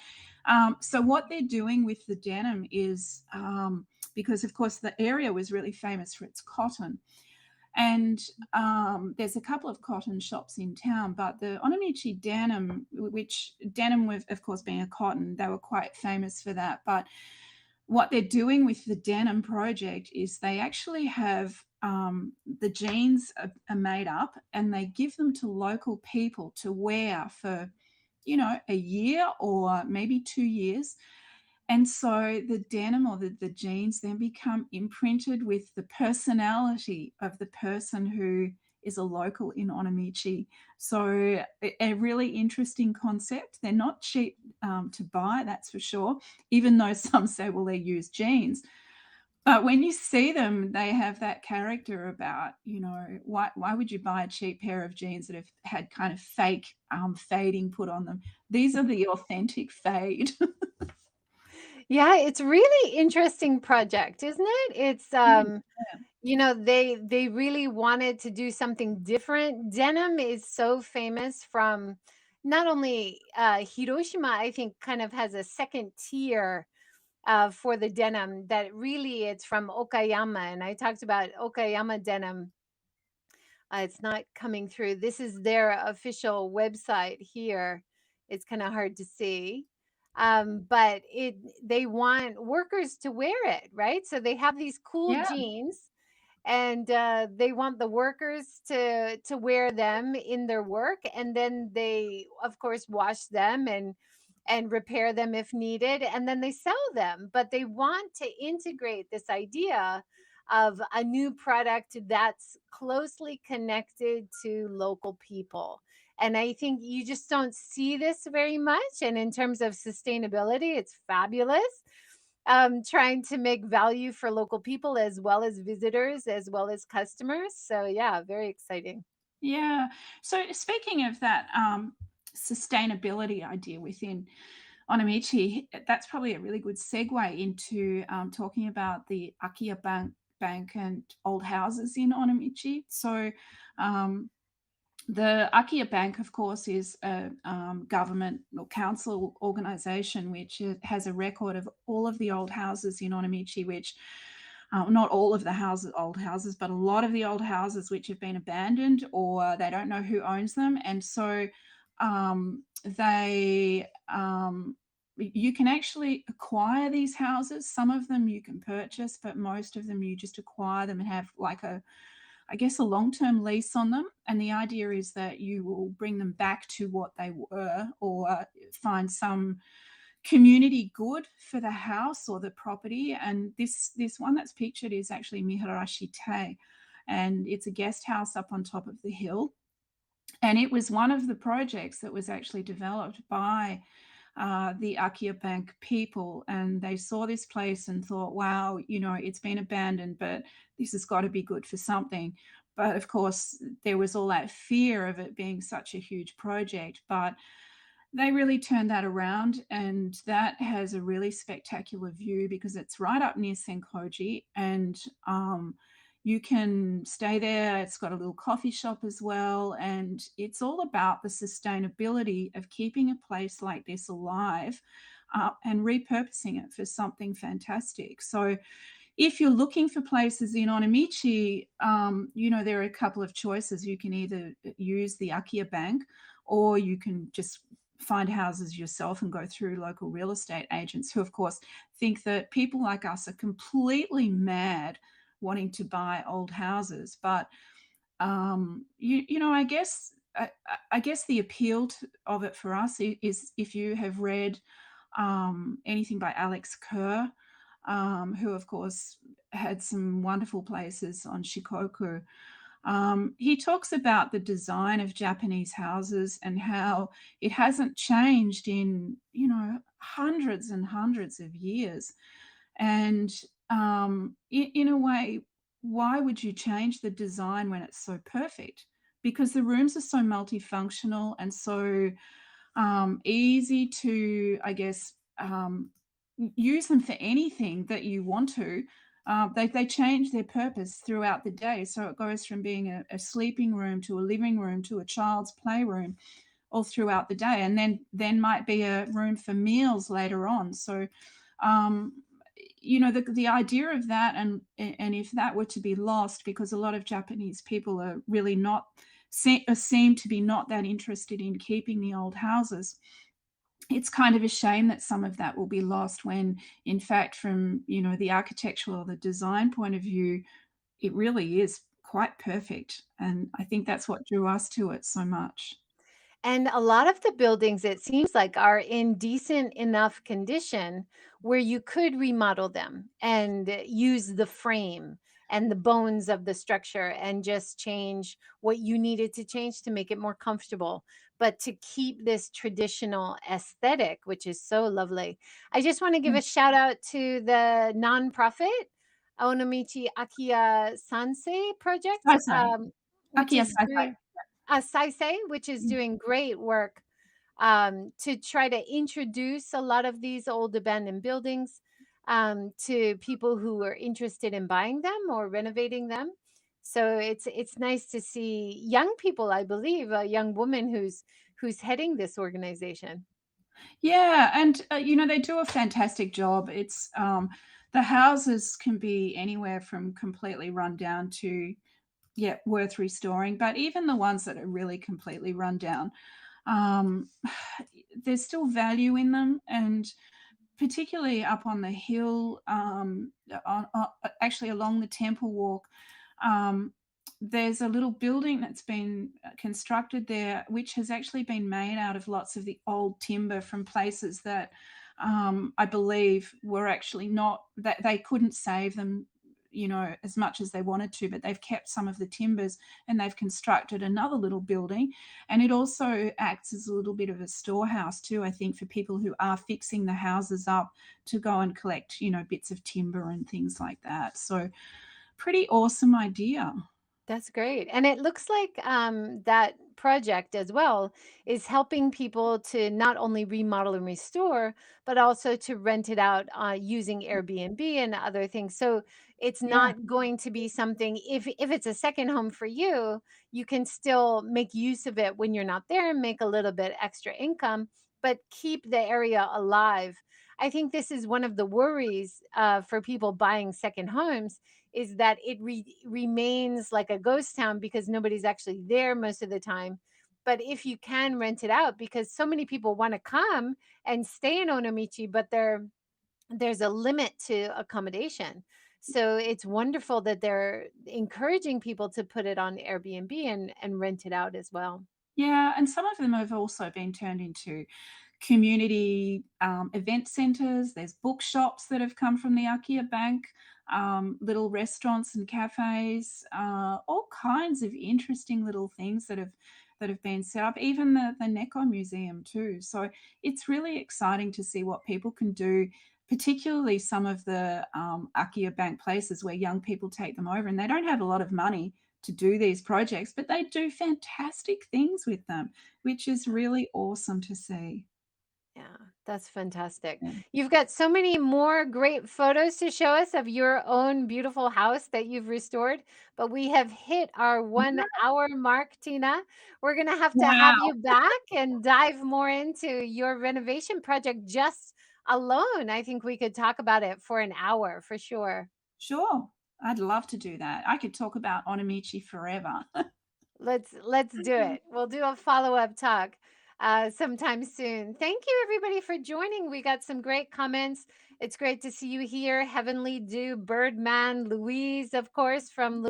so what they're doing with the denim is because, of course, the area was really famous for its cotton. And there's a couple of cotton shops in town, but the Onomichi denim, which denim, with, of course, being a cotton, they were quite famous for that. But what they're doing with the denim project is they actually have the jeans are made up, and they give them to local people to wear for, a year or maybe 2 years. And so the denim, or the jeans, then become imprinted with the personality of the person who is a local in Onomichi. So a really interesting concept. They're not cheap to buy, that's for sure, even though some say, well, they're used jeans. But when you see them, they have that character about, why would you buy a cheap pair of jeans that have had kind of fake fading put on them? These are the authentic fade. Yeah, it's really interesting project, isn't it? It's they really wanted to do something different. Denim is so famous from not only Hiroshima, I think kind of has a second tier for the denim that really it's from Okayama. And I talked about Okayama denim. It's not coming through. This is their official website here. It's kind of hard to see. But they want workers to wear it, right? So they have these cool Yeah. jeans, and they want the workers to wear them in their work, and then they of course wash them and repair them if needed, and then they sell them. But they want to integrate this idea of a new product that's closely connected to local people. And I think you just don't see this very much. And in terms of sustainability, it's fabulous. Trying to make value for local people as well as visitors, as well as customers. So, yeah, very exciting. Yeah. So speaking of that sustainability idea within Onomichi, that's probably a really good segue into talking about the Akia Bank and old houses in Onomichi. So the Akia Bank, of course, is a government or council organisation which has a record of all of the old houses in Onomichi, which not all of the old houses, but a lot of the old houses which have been abandoned or they don't know who owns them. And so they you can actually acquire these houses. Some of them you can purchase, but most of them you just acquire them and have like I guess, a long term lease on them. And the idea is that you will bring them back to what they were, or find some community good for the house or the property. And this one that's pictured is actually Miharashi Te, and it's a guest house up on top of the hill. And it was one of the projects that was actually developed by the Akia Bank people. And they saw this place and thought, wow, it's been abandoned, but this has got to be good for something. But of course, there was all that fear of it being such a huge project. But they really turned that around, and that has a really spectacular view because it's right up near Senkoji, and you can stay there. It's got a little coffee shop as well, and it's all about the sustainability of keeping a place like this alive, and repurposing it for something fantastic. So if you're looking for places in Onomichi, there are a couple of choices. You can either use the Akia Bank, or you can just find houses yourself and go through local real estate agents who, of course, think that people like us are completely mad wanting to buy old houses. But I guess the appeal of it for us is if you have read anything by Alex Kerr, who, of course, had some wonderful places on Shikoku. He talks about the design of Japanese houses and how it hasn't changed in, hundreds and hundreds of years. And in a way, why would you change the design when it's so perfect? Because the rooms are so multifunctional and so easy to, I guess, use them for anything that you want to. They change their purpose throughout the day. So it goes from being a sleeping room to a living room to a child's playroom all throughout the day. And then might be a room for meals later on. So, the idea of that, and if that were to be lost, because a lot of Japanese people are really not seem to be not that interested in keeping the old houses. It's kind of a shame that some of that will be lost when, in fact, from the architectural or the design point of view, it really is quite perfect. And I think that's what drew us to it so much. And a lot of the buildings, it seems like, are in decent enough condition where you could remodel them and use the frame and the bones of the structure and just change what you needed to change to make it more comfortable, but to keep this traditional aesthetic, which is so lovely. I just want to give Yeah. a shout out to the nonprofit Onomichi Akiya Sansei project, Saisai. which Akia is Saisai. doing Saisei, which is Mm. doing great work to try to introduce a lot of these old abandoned buildings to people who are interested in buying them or renovating them. So it's nice to see young people. I believe a young woman who's heading this organization. Yeah, and they do a fantastic job. It's the houses can be anywhere from completely run down to, yeah, worth restoring. But even the ones that are really completely run down, um, there's still value in them. And particularly up on the hill, actually along the temple walk, um, there's a little building that's been constructed there, which has actually been made out of lots of the old timber from places that, I believe, were actually not, that they couldn't save them, as much as they wanted to, but they've kept some of the timbers and they've constructed another little building. And it also acts as a little bit of a storehouse too, I think, for people who are fixing the houses up to go and collect, bits of timber and things like that. So pretty awesome idea. That's great. And it looks like that project as well is helping people to not only remodel and restore, but also to rent it out using Airbnb and other things. So it's Yeah. not going to be something, if it's a second home for you, you can still make use of it when you're not there and make a little bit extra income, but keep the area alive. I think this is one of the worries for people buying second homes is that it remains like a ghost town because nobody's actually there most of the time. But if you can rent it out, because so many people want to come and stay in Onomichi, but there's a limit to accommodation. So it's wonderful that they're encouraging people to put it on Airbnb and rent it out as well. Yeah, and some of them have also been turned into community event centres. There's bookshops that have come from the Akia Bank, little restaurants and cafes, all kinds of interesting little things that have been set up. Even the Neko Museum too. So it's really exciting to see what people can do. Particularly some of the Akia Bank places where young people take them over, and they don't have a lot of money to do these projects, but they do fantastic things with them, which is really awesome to see. Yeah, that's fantastic. Yeah. You've got so many more great photos to show us of your own beautiful house that you've restored, but we have hit our 1 hour mark, Tina. We're going to have to have Wow. you back and dive more into your renovation project just alone. I think we could talk about it for an hour for sure. Sure. I'd love to do that. I could talk about Onomichi forever. Let's do it. We'll do a follow-up talk sometime soon. Thank you everybody for joining. We got some great comments. It's great to see you here. Heavenly Dew, Birdman, Louise, of course, from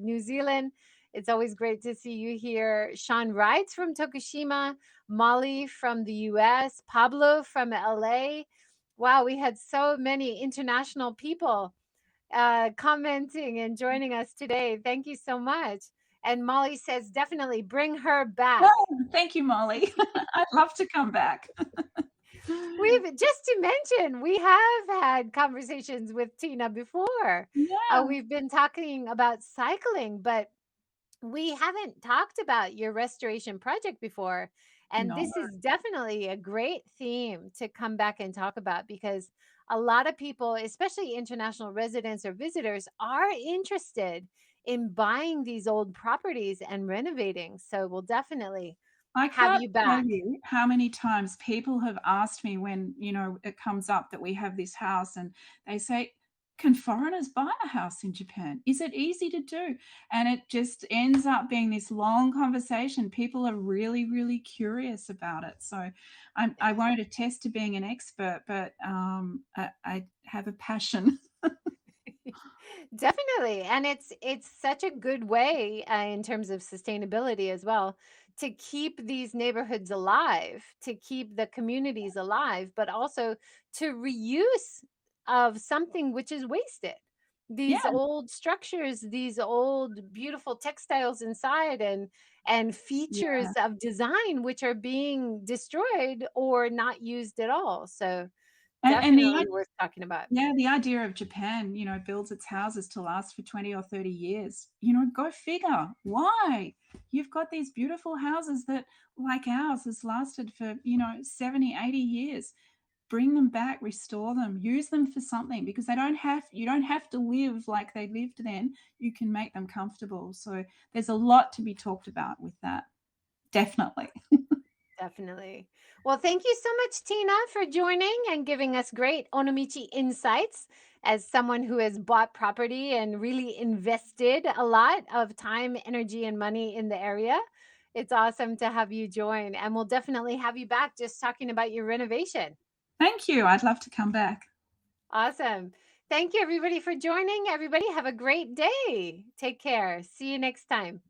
New Zealand. It's always great to see you here. Sean Wrights from Tokushima, Molly from the US, Pablo from LA. Wow, we had so many international people commenting and joining us today. Thank you so much. And Molly says, definitely bring her back. Oh, thank you, Molly. I'd love to come back. We've just to mention, we have had conversations with Tina before. Yeah. We've been talking about cycling, but we haven't talked about your restoration project before. And No. this is definitely a great theme to come back and talk about because a lot of people, especially international residents or visitors, are interested in buying these old properties and renovating. So we'll definitely I have can't you tell back. you how many times people have asked me when, it comes up that we have this house and they say, "Can foreigners buy a house in Japan? Is it easy to do?" And it just ends up being this long conversation. People are really, really curious about it. So I won't attest to being an expert, but I have a passion. Definitely. And it's such a good way in terms of sustainability as well to keep these neighborhoods alive, to keep the communities alive, but also to reuse of something which is wasted. Yeah, These old structures, these old beautiful textiles inside and yeah. features of design which are being destroyed or not used at all. So And definitely worth talking about. yeah, the idea of Japan, builds its houses to last for 20 or 30 years. Go figure. Why? You've got these beautiful houses that, like ours, has lasted for, 70, 80 years. Bring them back, restore them, use them for something because you don't have to live like they lived then. You can make them comfortable. So there's a lot to be talked about with that. Definitely. Definitely. Well, thank you so much, Tina, for joining and giving us great Onomichi insights as someone who has bought property and really invested a lot of time, energy, and money in the area. It's awesome to have you join, and we'll definitely have you back just talking about your renovation. Thank you. I'd love to come back. Awesome. Thank you, everybody, for joining. Everybody, have a great day. Take care. See you next time.